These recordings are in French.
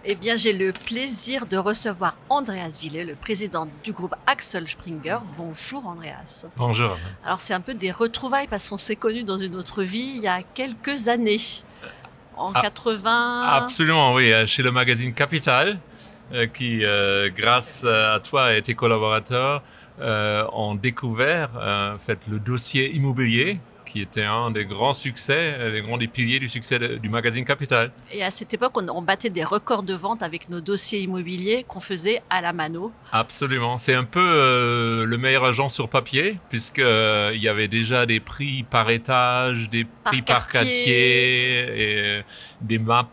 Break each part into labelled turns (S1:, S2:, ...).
S1: Eh bien, j'ai le plaisir de recevoir Andreas Wille, le président du groupe Axel Springer. Bonjour Andreas.
S2: Bonjour.
S1: Alors, c'est un peu des retrouvailles parce qu'on s'est connus dans une autre vie il y a quelques années. En
S2: Ah,
S1: 80.
S2: absolument, oui, chez le magazine Capital, qui, grâce à toi et tes collaborateurs, ont découvert le dossier immobilier, qui était un des grands succès, des piliers du succès du magazine Capital.
S1: Et à cette époque, on battait des records de vente avec nos dossiers immobiliers qu'on faisait à la mano.
S2: Absolument. C'est un peu le meilleur agent sur papier, puisqu'il y avait déjà des prix par étage, des prix par quartier, et des maps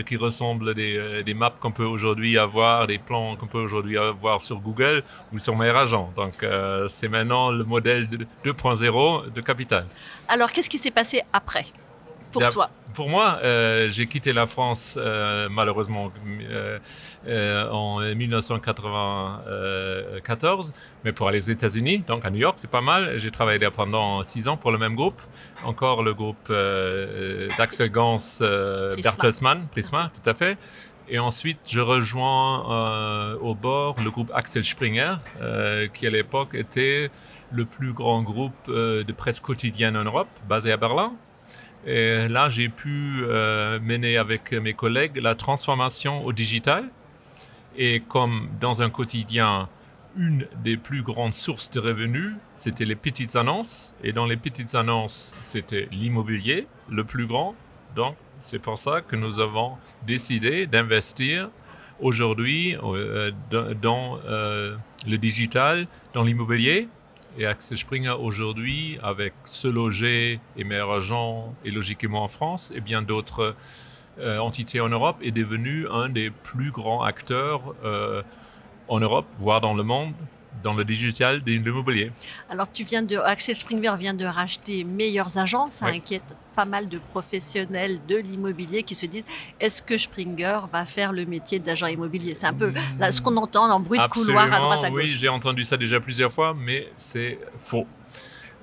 S2: qui ressemblent des maps qu'on peut aujourd'hui avoir, des plans qu'on peut aujourd'hui avoir sur Google ou sur meilleur agent. Donc, c'est maintenant le modèle 2.0 de Capital.
S1: Alors, qu'est-ce qui s'est passé après pour toi?
S2: Pour moi, j'ai quitté la France malheureusement en 1994, mais pour aller aux États-Unis, donc à New York, c'est pas mal. J'ai travaillé là pendant 6 ans pour le même groupe, encore le groupe d'Axel Gans, Bertelsmann, Prisma, tout à fait. Et ensuite, je rejoins au bord le groupe Axel Springer, qui à l'époque était le plus grand groupe de presse quotidienne en Europe, basé à Berlin. Et là, j'ai pu mener avec mes collègues la transformation au digital. Et comme dans un quotidien, une des plus grandes sources de revenus, c'était les petites annonces. Et dans les petites annonces, c'était l'immobilier, le plus grand. Donc, c'est pour ça que nous avons décidé d'investir aujourd'hui dans le digital, dans l'immobilier. Et Axel Springer aujourd'hui, avec Se Loger et Meilleur Agent, et logiquement en France, et bien d'autres entités en Europe, est devenu un des plus grands acteurs en Europe, voire dans le monde, dans le digital de l'immobilier.
S1: Alors, Axel Springer vient de racheter Meilleurs Agents. Ça inquiète pas mal de professionnels de l'immobilier qui se disent est-ce que Springer va faire le métier d'agent immobilier? C'est un peu là, ce qu'on entend en bruit de couloir à droite à gauche.
S2: Oui, j'ai entendu ça déjà plusieurs fois, mais c'est faux.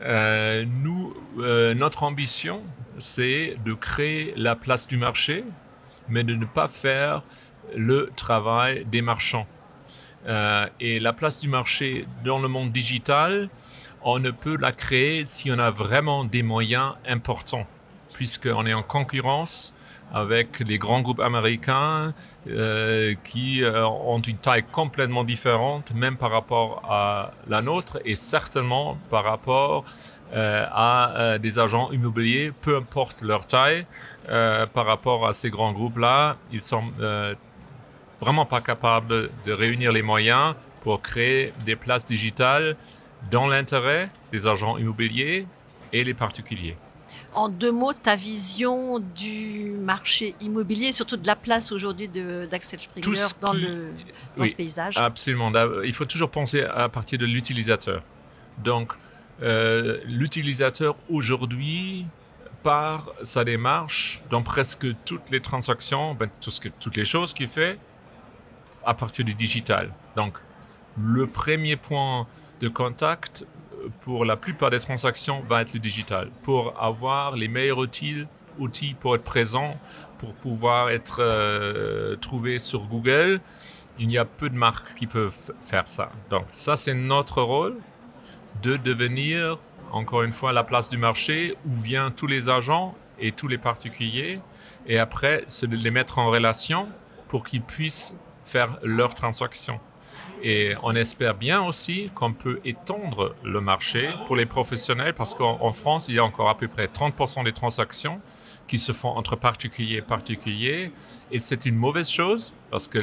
S2: Notre ambition, c'est de créer la place du marché, mais de ne pas faire le travail des marchands. Et la place du marché dans le monde digital, on ne peut la créer si on a vraiment des moyens importants, puisqu'on est en concurrence avec les grands groupes américains qui ont une taille complètement différente, même par rapport à la nôtre, et certainement par rapport à des agents immobiliers, peu importe leur taille, par rapport à ces grands groupes-là, ils sont vraiment pas capables de réunir les moyens pour créer des places digitales dans l'intérêt des agents immobiliers et les particuliers.
S1: En 2 mots, ta vision du marché immobilier, surtout de la place aujourd'hui d'Axel Springer dans ce paysage?
S2: Absolument. Il faut toujours penser à partir de l'utilisateur. Donc, l'utilisateur aujourd'hui, par sa démarche, dans presque toutes les transactions, toutes les choses qu'il fait, à partir du digital. Donc, le premier point de contact pour la plupart des transactions va être le digital, pour avoir les meilleurs outils pour être présent, pour pouvoir être trouvé sur Google. Il y a peu de marques qui peuvent faire ça. Donc, ça, c'est notre rôle de devenir, encore une fois, la place du marché où viennent tous les agents et tous les particuliers, et après, c'est de les mettre en relation pour qu'ils puissent faire leurs transactions. Et on espère bien aussi qu'on peut étendre le marché pour les professionnels, parce qu'en France, il y a encore à peu près 30% des transactions qui se font entre particuliers et particuliers. Et c'est une mauvaise chose, parce que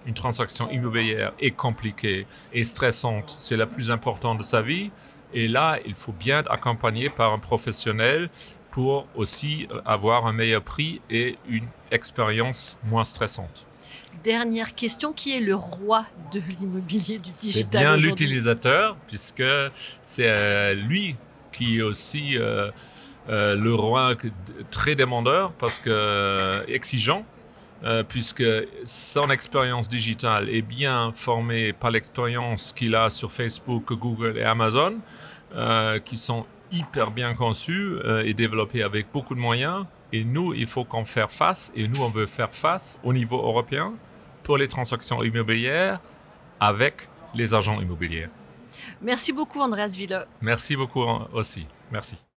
S2: une transaction immobilière est compliquée et stressante. C'est la plus importante de sa vie. Et là, il faut bien être accompagné par un professionnel pour aussi avoir un meilleur prix et une expérience moins stressante.
S1: Dernière question, qui est le roi de l'immobilier du digital?
S2: C'est bien l'utilisateur, puisque c'est lui qui est aussi le roi très demandeur, parce que exigeant, puisque son expérience digitale est bien formée par l'expérience qu'il a sur Facebook, Google et Amazon, qui sont hyper bien conçus et développés avec beaucoup de moyens. Et nous, il faut qu'on fasse face, et nous, on veut faire face au niveau européen, pour les transactions immobilières avec les agents immobiliers.
S1: Merci beaucoup, Andreas Wille.
S2: Merci beaucoup aussi. Merci.